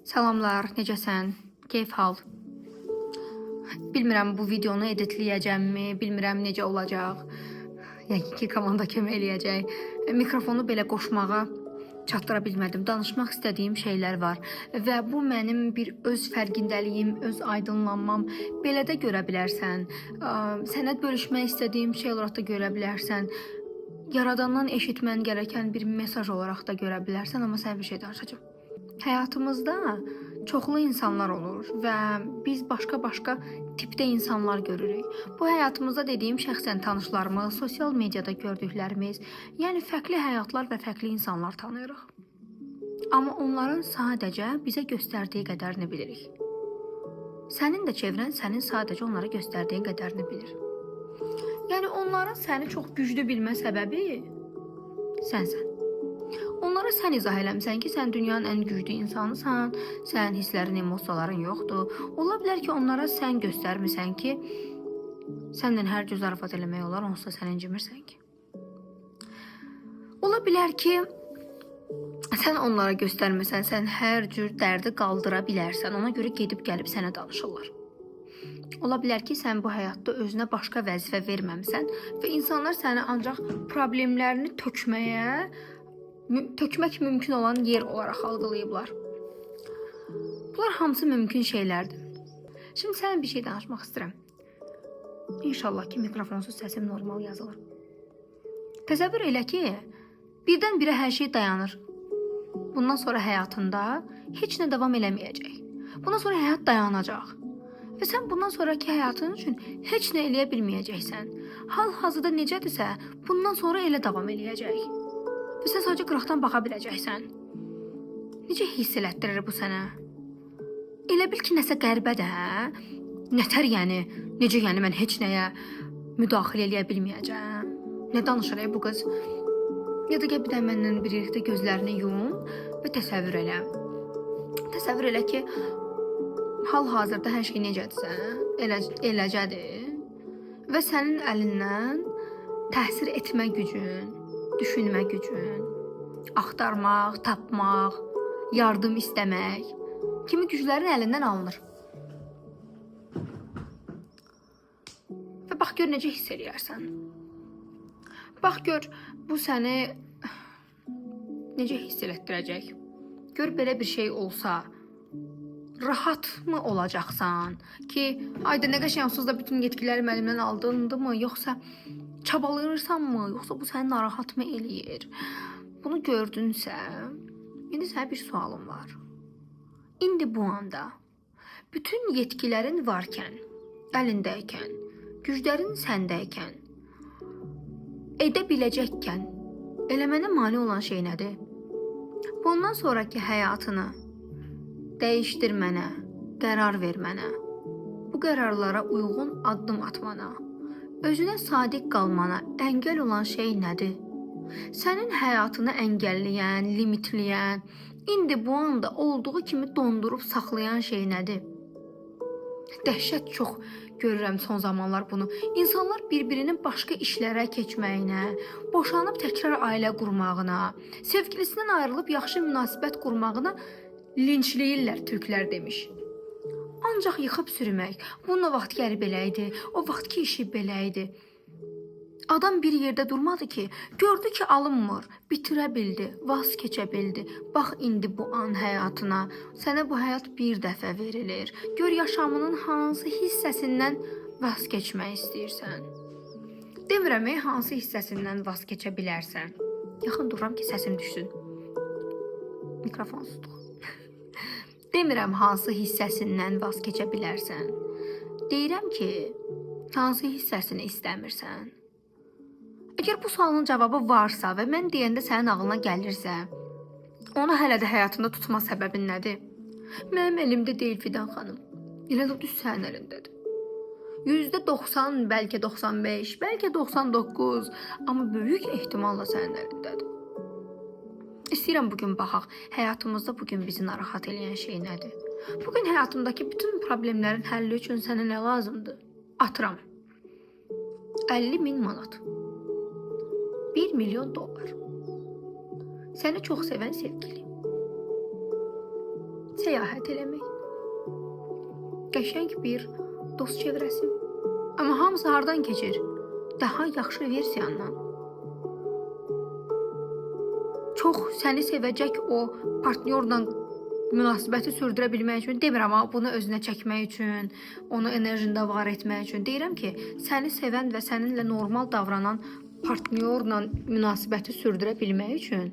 Salamlar, necəsən? Keyf hal? Bilmirəm bu videonu editləyəcəmmi, bilmirəm necə olacaq. Yəqin ki, komanda kömək eləyəcək. Mikrofonu belə qoşmağa çatdıra bilmədim. Danışmaq istədiyim şeylər var və bu mənim bir öz fərqindəliyim, öz aydınlanmam. Belə də görə bilərsən. Sənət bölüşmək istədiyim şey olaraq da görə bilərsən. Yaradandan eşitmən gərəkən bir mesaj olaraq da görə bilərsən, amma sən bir şey danışacağam. Həyatımızda çoxlu insanlar olur və biz başqa-başqa tipdə insanlar görürük. Bu həyatımızda dediyim şəxsən tanışlarımız, sosial mediada gördüklərimiz, yəni fərqli həyatlar və fərqli insanlar tanıyırıq. Amma onların sadəcə bizə göstərdiyi qədərini bilirik. Sənin də çevrən sənin sadəcə onlara göstərdiyin qədərini bilir. Yəni onların səni çox güclü bilmə səbəbi sənsən. Onlara sən izah eləmsən ki, sən dünyanın ən güclü insanısan, sənin hisslərin, emosiyaların yoxdur. Ola bilər ki, onlara sən göstərmirsən ki, səndən hər cür zarafat eləmək olar, onsuz da sən incimirsən ki. Ola bilər ki, sən onlara göstərmirsən, sən hər cür dərdi qaldıra bilərsən, ona görə gedib gəlib sənə danışırlar. Ola bilər ki, sən bu həyatda özünə başqa vəzifə verməmsən və insanlar səni ancaq problemlərini tökmək mümkün olan yer olaraq algılayıblar. Bunlar hamısı mümkün şeylərdir. Şimdi sənə bir şey danışmaq istəyirəm. İnşallah ki, mikrofonsuz səsim normal yazılır. Təsəvvür elə ki, birdən-birə hər şey dayanır. Bundan sonra həyatında heç nə davam eləməyəcək. Bundan sonra həyat dayanacaq. Və sən bundan sonraki həyatın üçün heç nə eləyə bilməyəcəksən. Hal-hazırda necədirsə, bundan sonra elə davam eləyəcək. Və sən sadəcə qıraqdan baxa biləcəksən. Necə hiss elətdirir bu sənə? Elə bil ki, nəsə qəribədir, hə? Nətər yəni? Necə yəni mən heç nəyə müdaxilə eləyə bilməyəcəm? Nə danışır bu qız? Ya da gəl bir də məndən bir yerdə gözlərini yum və təsəvvür elə. Təsəvvür elə ki, hal-hazırda hər şey necədirsə, eləcədir və sənin əlindən təsir etmə gücün, düşünmə gücün, axtarmaq, tapmaq, yardım istəmək kimi güclərin əlindən alınır. Və bax gör necə hiss eləyərsən. Bax gör bu səni necə hiss elətdirəcək. Gör belə bir şey olsa, rahat mı olacaqsan ki, ayda nə qəşəng onsuz da bütün yetkiləri əlimdən aldındı mı, yoxsa çabalayırsan mı, yoxsa bu səni narahat mı eləyir? Bunu gördünsə, indi sənə bir sualım var. İndi bu anda bütün yetkilərin varkən, əlindəykən, güclərin səndəykən, edə biləcəkkən, eləmənə mane olan şey nədir? Bundan sonraki həyatını dəyişdirmənə, qərar vermənə, bu qərarlara uyğun addım atmana, özünə sadiq qalmana əngəl olan şey nədir? Sənin həyatını əngəlləyən, limitləyən, indi bu anda olduğu kimi dondurub saxlayan şey nədir? Dəhşət çox görürəm son zamanlar bunu. İnsanlar bir-birinin başqa işlərə keçməyinə, boşanıb təkrar ailə qurmağına, sevgilisindən ayrılıb yaxşı münasibət qurmağına linçləyirlər türklər demiş. Ancaq yıxıb sürmək, bunun o vaxt gəri belə idi, o vaxtki işi belə idi. Adam bir yerdə durmadı ki, gördü ki alınmır, bitirə bildi, vaz keçə bildi. Bax indi bu an həyatına, sənə bu həyat bir dəfə verilir. Gör yaşamının hansı hissəsindən vaz keçmək istəyirsən. Demirəm, hansı hissəsindən vaz keçə bilərsən. Yaxın duram ki, səsim düşsün. Mikrofonsuzluq. Demirəm, hansı hissəsindən vaz keçə bilərsən. Deyirəm ki, hansı hissəsini istəmirsən. Əgər bu sualın cavabı varsa və mən deyəndə sənin ağlına gəlirsə, onu hələ də həyatında tutma səbəbin nədir? Mənim elimdə deyil Fidan xanım. Elə də düz sənin əlindədir. %90, bəlkə 95, bəlkə 99, amma böyük ehtimalla sənin əlindədir. İstəyirəm bugün baxaq, həyatımızda bugün bizi narahat edən şey nədir? Bugün həyatımdakı bütün problemlərin həlli üçün sənə nə lazımdır? Atıram. 50.000 manat. 1 milyon dollar. Səni çox sevən sevgili. səyahət eləmək. Qəşəng bir dost çevrəsi. Amma hamısı hardan keçir? Daha yaxşı versiyandan. Çox səni sevəcək o partnyorla münasibəti sürdürə bilmək üçün demirəm, amma bunu özünə çəkmək üçün, onu enerjində var etmək üçün deyirəm ki, səni sevən və səninlə normal davranan partnyorla münasibəti sürdürə bilmək üçün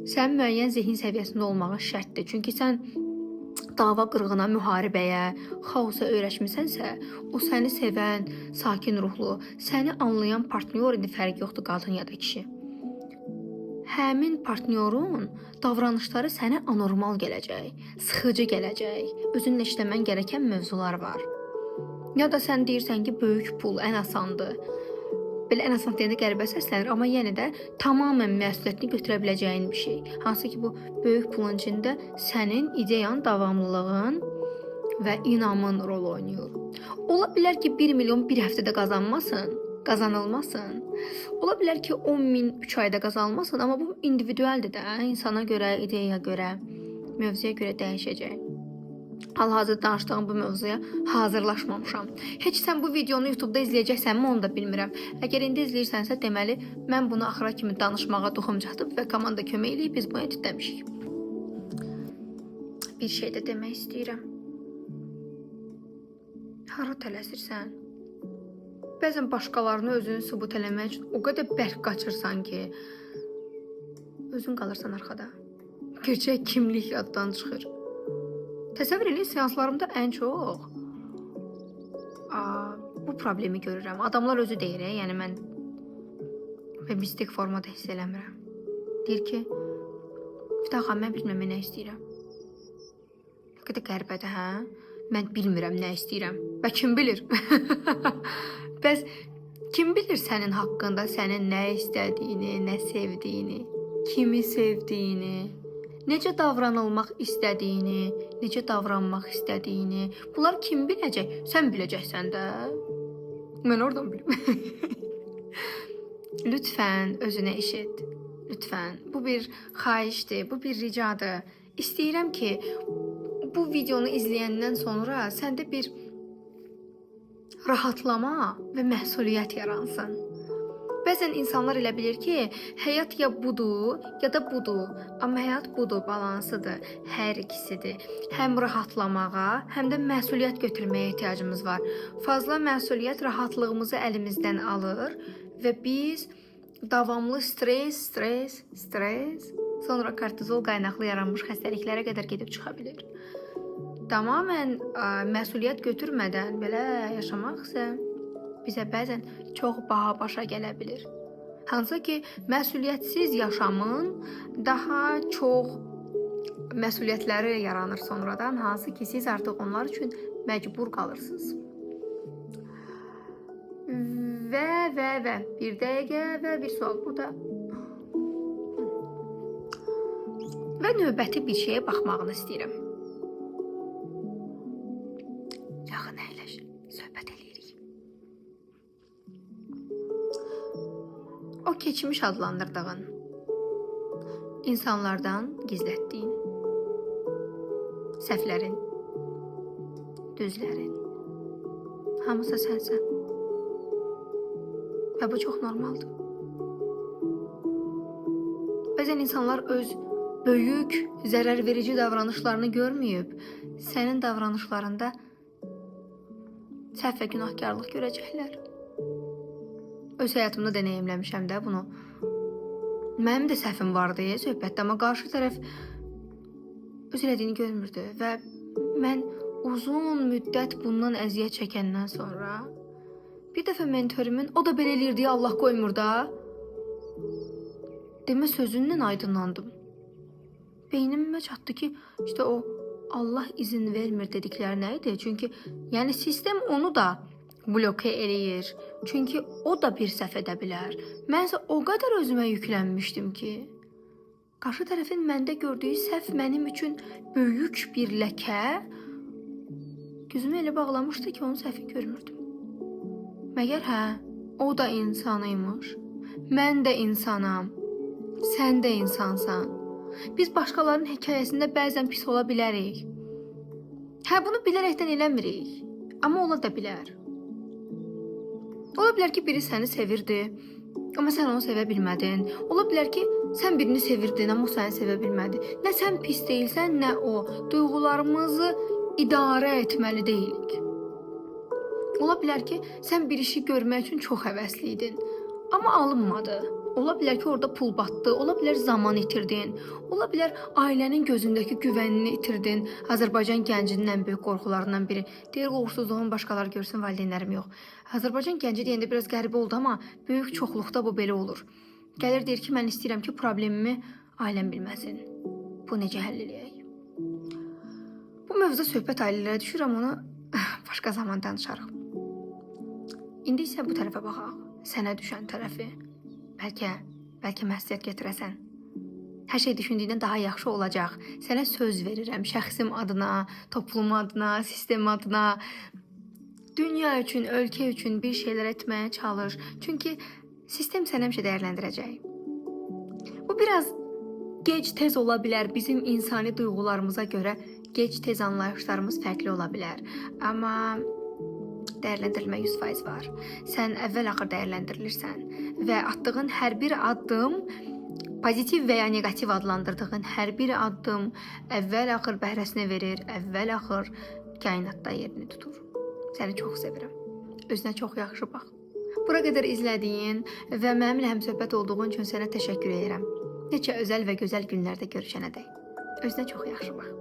sən müəyyən zehin səviyyəsində olmağın şərtdir. Çünki sən dava qırğına, müharibəyə, xaosa öyrəşmisənsə, o səni sevən, sakin ruhlu, səni anlayan partnyor indi fərq yoxdur, qadın ya da kişi. Həmin partnyorun davranışları sənə anormal gələcək, sıxıcı gələcək, özünlə işləmən gərəkən mövzular var. Ya da sən deyirsən ki, böyük pul ən asandır. Belə ən asan deyəndə qəribə səslənir, amma yenə də tamamən məsuliyyətini götürə biləcəyin bir şey. Hansı ki, bu böyük pulun içində sənin ideyan, davamlılığın və inamın rol oynayır. Ola bilər ki, 1 milyon bir həftədə qazanılmasın. Ola bilər ki, 10 min 3 ayda qazanılmasın, amma bu individualdır da, insana görə, ideyaya görə, mövzuya görə dəyişəcək. Hal-hazırda danışdığım bu mövzuya hazırlaşmamışam. Heç sən bu videonu YouTube-da izləyəcəksənmi, onu da bilmirəm. Əgər indi izləyirsənsə, deməli, mən bunu axıra kimi danışmağa toxum çatıb və komanda kömək eləyib biz bunu editləmişik. Bir şey də demək istəyirəm. Hara tələsirsən? Bəzən başqalarını özünü sübut eləmək üçün o qədər bərk qaçırsan ki, özün qalırsan arxada. Gerçək kimlik yaddan çıxır. Təsəvvür edin, seanslarımda ən çox bu problemi görürəm. Adamlar özü deyir, yəni mən mistik formada hiss eləmirəm. Deyir ki, Fitağa, mən bilmirəm nə istəyirəm. Ne qədər qəribədir, hə? Mən bilmirəm nə istəyirəm. Və kim bilir? Bəs kim bilir sənin haqqında, sənin nə istədiyini, nə sevdiyini, kimi sevdiyini, necə davranılmaq istədiyini, necə davranmaq istədiyini. Bunlar kim biləcək? Sən biləcəksən də. Mən oradan bilim. Lütfən özünə eşit. Lütfən. Bu bir xahişdir, bu bir ricadır. İstəyirəm ki, bu videonu izləyəndən sonra səndə bir rahatlama və məsuliyyət yaransın. Bəzən insanlar elə bilir ki, həyat ya budur, ya da budur. Amma həyat budur, balansıdır, hər ikisidir. Həm rahatlamağa, həm də məsuliyyət götürməyə ehtiyacımız var. Fazla məsuliyyət rahatlığımızı əlimizdən alır və biz davamlı stres, sonra kortizol qaynaqlı yaranmış xəstəliklərə qədər gedib çıxa bilir. Tamamən məsuliyyət götürmədən belə yaşamaq isə bizə bəzən çox baha başa gələ bilir. Hansı ki, məsuliyyətsiz yaşamın daha çox məsuliyyətləri yaranır sonradan, hansı ki, siz artıq onlar üçün məcbur qalırsınız. Və bir dəqiqə və bir sual burada. Və növbəti bir şeyə baxmağını istəyirəm. Yaxın əyləş, söhbət eləyirik. O keçmiş adlandırdığın, insanlardan gizlətdiyin, səhvlərin, düzlərin, hamısı sənsən. Və bu çox normaldır. Bəzən insanlar öz böyük, zərər verici davranışlarını görməyib, sənin davranışlarında səhv və günahkarlıq görəcəklər. Öz həyatımda deneyimləmişəm də bunu. Mənim də səhvim vardı söhbətdə, amma qarşı tərəf öz elədiyini görmürdü və mən uzun müddət bundan əziyyət çəkəndən sonra bir dəfə mentorimin o da belə eləyir deyə Allah qoymur da demə sözündən aydınlandım. Beynimə çatdı ki, işte o Allah izin vermir dedikləri nə idi? Çünki yəni sistem onu da bloke eləyir. Çünki o da bir səhv edə bilər. Mən isə o qədər özümə yüklənmişdim ki, qarşı tərəfin məndə gördüyü səhv mənim üçün böyük bir ləkə, gözümü elə bağlamışdı ki, onun səhvi görmürdüm. Məgər o da insan imiş. Mən də insanam. Sən də insansan. Biz başqalarının hekayəsində bəzən pis ola bilərik. Hə, bunu bilərəkdən eləmirik. Amma ola da bilər. Ola bilər ki, biri səni sevirdi, amma sən onu sevə bilmədin. Ola bilər ki, sən birini sevirdin, amma o səni sevə bilmədi. Nə sən pis deyilsən, nə o. Duyğularımızı idarə etməli deyilik. Ola bilər ki, sən bir işi görmək üçün çox həvəsli idin, amma alınmadı. Ola bilər ki, orada pul batdı, ola bilər zaman itirdin, ola bilər ailənin gözündəki güvənini itirdin. Azərbaycan gəncinin ən böyük qorxularından biri. Deyir, uğursuzluğumu başqaları görsün, valideynlərim yox. Azərbaycan gənci deyəndə biraz qəribə oldu, amma böyük çoxluqda bu belə olur. Gəlir deyir ki, mən istəyirəm ki, problemimi ailəm bilməsin. Bu necə həll eləyək? Bu mövzuda söhbət ailələrə düşür, amma onu başqa zaman danışarıq. İndi isə bu tərəfə baxaq. Sənə düşən tərəfi. Bəlkə məsləhət gətirəsən. Hər şey düşündüyündən daha yaxşı olacaq. Sənə söz verirəm, şəxsim adına, toplum adına, sistem adına. Dünya üçün, ölkə üçün bir şeylər etməyə çalış. Çünki sistem səni həmişə dəyərləndirəcək. Bu biraz gec-tez ola bilər. Bizim insani duyğularımıza görə gec-tez anlayışlarımız fərqli ola bilər. Amma dəyərləndirilmə 100% var. Sən əvvəl-axır dəyərləndirilirsən və atdığın hər bir addım, pozitiv və ya negativ adlandırdığın hər bir addım əvvəl-axır bəhrəsini verir, əvvəl-axır kainatda yerini tutur. Səni çox sevirəm. Özünə çox yaxşı bax. Bura qədər izlədiyin və mənimlə həmsöhbət olduğun üçün sənə təşəkkür edirəm. Neçə özəl və gözəl günlərdə görüşənədək. Özünə çox yaxşı bax.